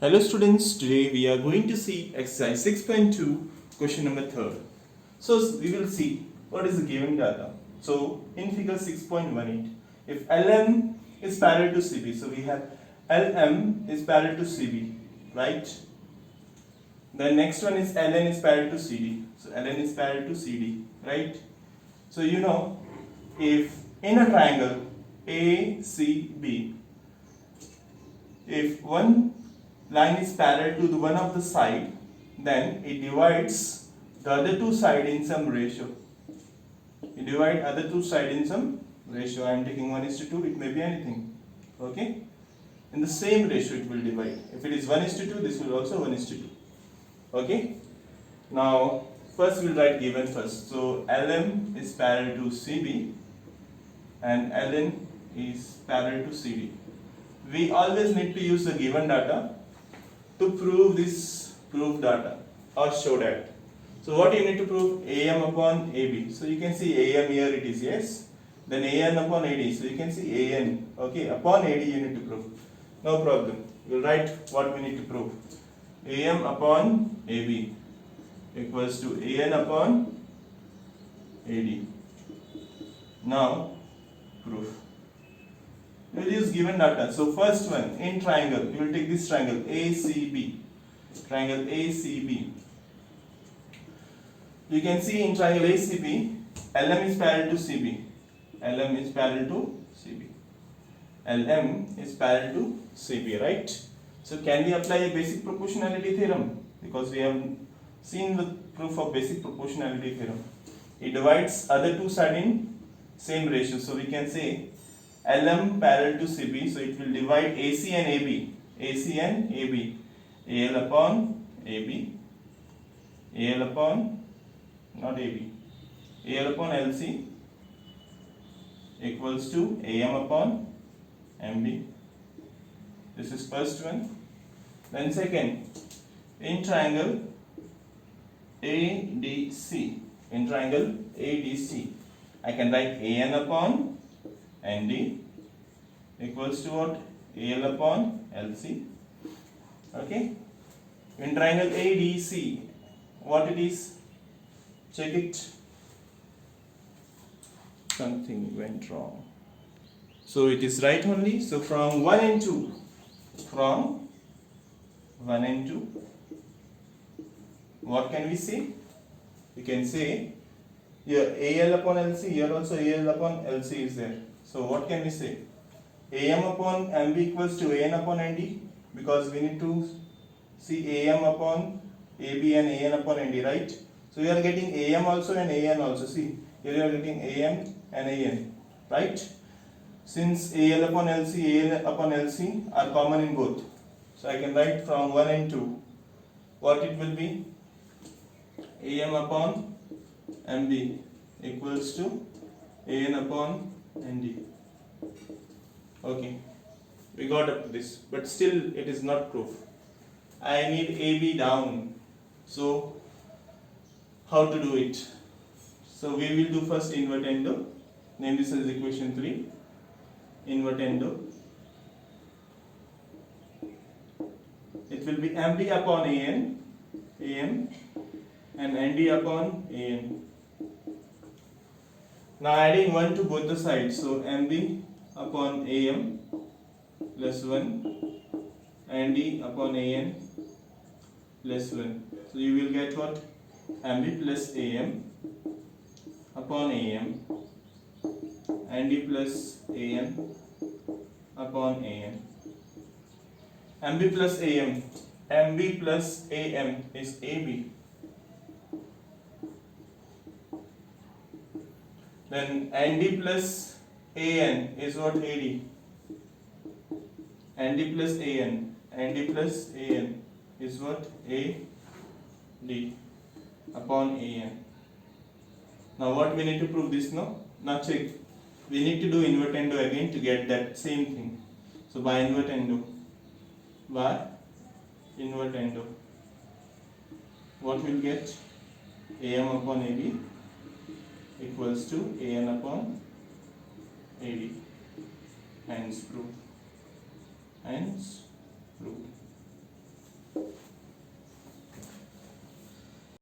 Hello students, today we are going to see exercise 6.2 question number 3. So we will see what is the given data. So in figure 6.18, if LM is parallel to CB, so we have LM is parallel to CB, right? The next one is LN is parallel to CD. So LN is parallel to CD, right? So you know, if in a triangle ACB, if one line is parallel to the one of the side, then it divides the other two side in some ratio. You divide other two side in some ratio. I am taking 1:2, it may be anything. Okay? In the same ratio it will divide. If it is 1:2, this will also 1:2. Okay? Now, first we'll write given first. So, LM is parallel to CB and LN is parallel to CD. We always need to use the given data to prove this proof data or show that. So what you need to prove? AM upon AB. So you can see AM here it is, yes. Then AN upon AD. So you can see AN. Okay, upon AD you need to prove. No problem. We'll write what we need to prove. AM upon AB equals to AN upon AD. Now proof. We will use given data. So first one in triangle, we will take this triangle ACB. Triangle ACB. You can see in triangle ACB, LM is parallel to CB. LM is parallel to CB. LM is parallel to CB, right? So can we apply a basic proportionality theorem? Because we have seen the proof of basic proportionality theorem. It divides other two sides in same ratio. So we can say LM parallel to CB, so it will divide AC and AB. AC and AB. AL upon AB. AL upon, not AB. AL upon LC equals to AM upon MB. This is first one. Then second, in triangle ADC. In triangle ADC, I can write AN upon ND equals to what? AL upon LC. Okay. In triangle ADC, what it is? Check it. Something went wrong. So it is right only. So from 1 and 2, from 1 and 2, what can we say? We can say here AL upon LC, here also AL upon LC is there. So what can we say? AM upon MB equals to AN upon ND, because we need to see AM upon AB and AN upon ND, right? So we are getting AM also and AN also. See, here you are getting AM and AN, right? Since AL upon LC, AN upon LC are common in both. So I can write from 1 and 2. What it will be? AM upon MB equals to AN upon ND. Okay, we got up to this, but still it is not proof. I need AB down. So how to do it? So we will do first invertendo. Name this as equation 3. Invertendo. It will be MB upon AN, AM, and ND upon AN. Now adding 1 to both the sides. So MB upon AM plus 1, ND upon AN plus 1. So you will get what? MB plus AM upon AM, ND plus AN upon AN. MB plus AM. MB plus AM is AB. Then ND plus AN is what? AD. ND plus AN. ND plus AN is what? AD upon AN. Now what we need to prove this now? Now check. We need to do invertendo again to get that same thing. So by invertendo, what we'll get? AM upon AB equals to AN upon AD. Hence proof. Hence proof.